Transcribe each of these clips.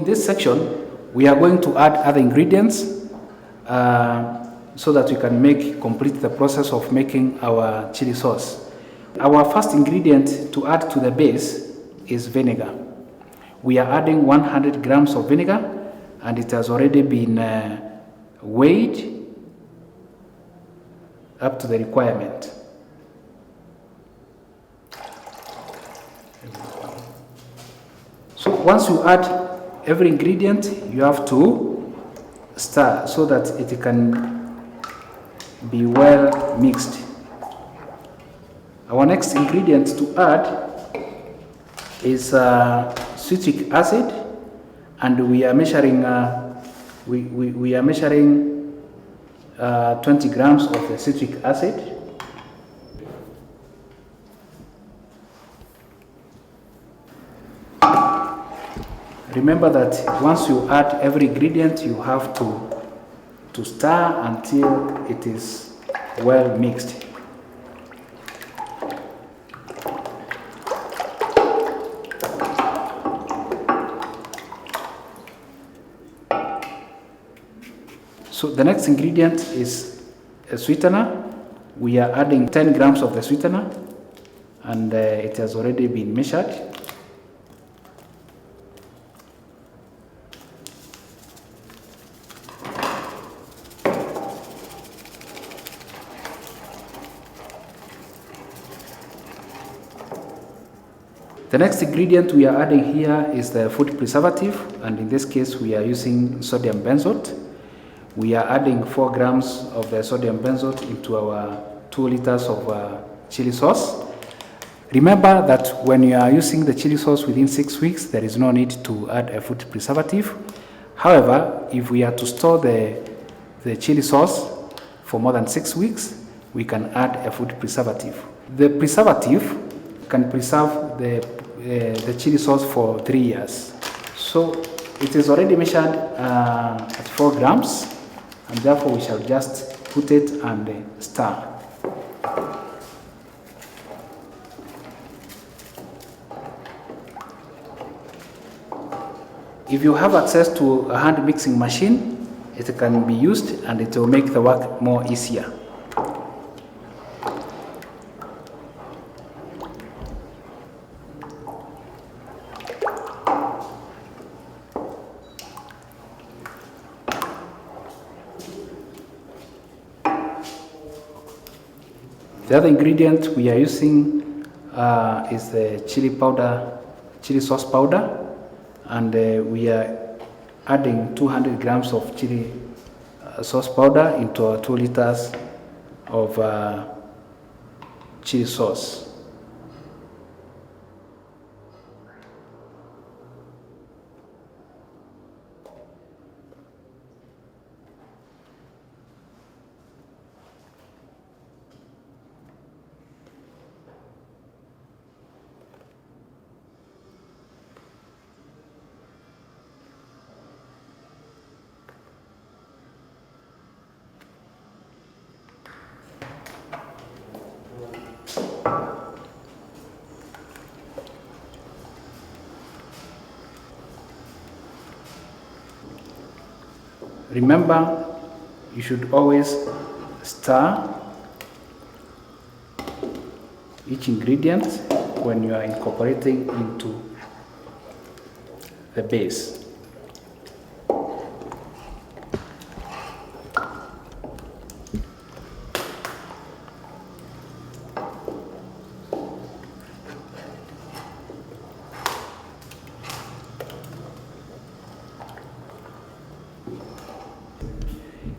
in this section, we are going to add other ingredients so that we can complete the process of making our chili sauce. Our first ingredient to add to the base is vinegar. We are adding 100 grams of vinegar, and it has already been weighed up to the requirement. So once you add every ingredient, you have to stir so that it can be well mixed. Our next ingredient to add is citric acid, and we are measuring 20 grams of the citric acid. Remember that once you add every ingredient, you have to stir until it is well mixed. So the next ingredient is a sweetener. We are adding 10 grams of the sweetener, and it has already been measured. The next ingredient we are adding here is the food preservative, and in this case we are using sodium benzoate. We are adding 4 grams of the sodium benzoate into our 2 liters of chili sauce. Remember that when you are using the chili sauce within 6 weeks, there is no need to add a food preservative. However, if we are to store the chili sauce for more than 6 weeks, we can add a food preservative. The preservative can preserve the chili sauce for 3 years. So it is already measured at 4 grams, and therefore we shall just put it and stir. If you have access to a hand mixing machine, it can be used and it will make the work more easier. The other ingredient we are using is the chili sauce powder, and we are adding 200 grams of chili sauce powder into our 2 liters of chili sauce. Remember, you should always stir each ingredient when you are incorporating into the base.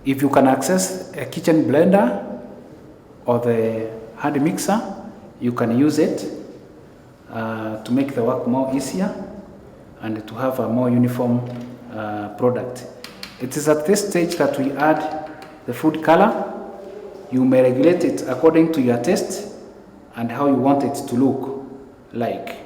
If you can access a kitchen blender or the hand mixer, you can use it to make the work more easier and to have a more uniform product. It is at this stage that we add the food color. You may regulate it according to your taste and how you want it to look like.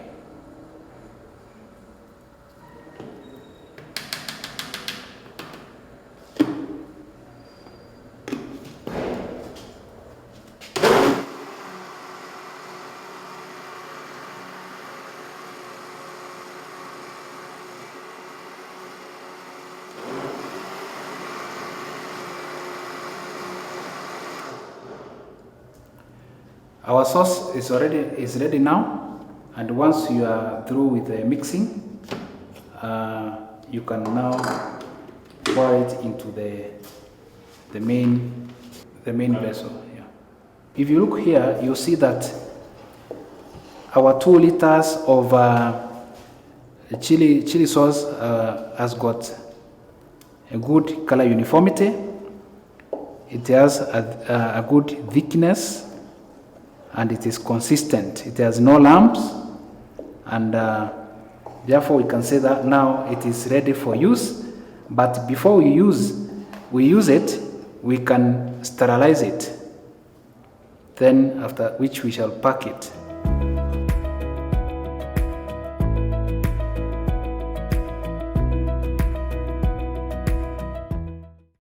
Our sauce is ready now, and once you are through with the mixing, you can now pour it into the main vessel. Yeah. If you look here, you'll see that our 2 liters of chili sauce has got a good color uniformity. It has a good thickness, and it is consistent. It has no lumps, and therefore we can say that now it is ready for use. But before we use it, we can sterilize it. Then after which we shall pack it.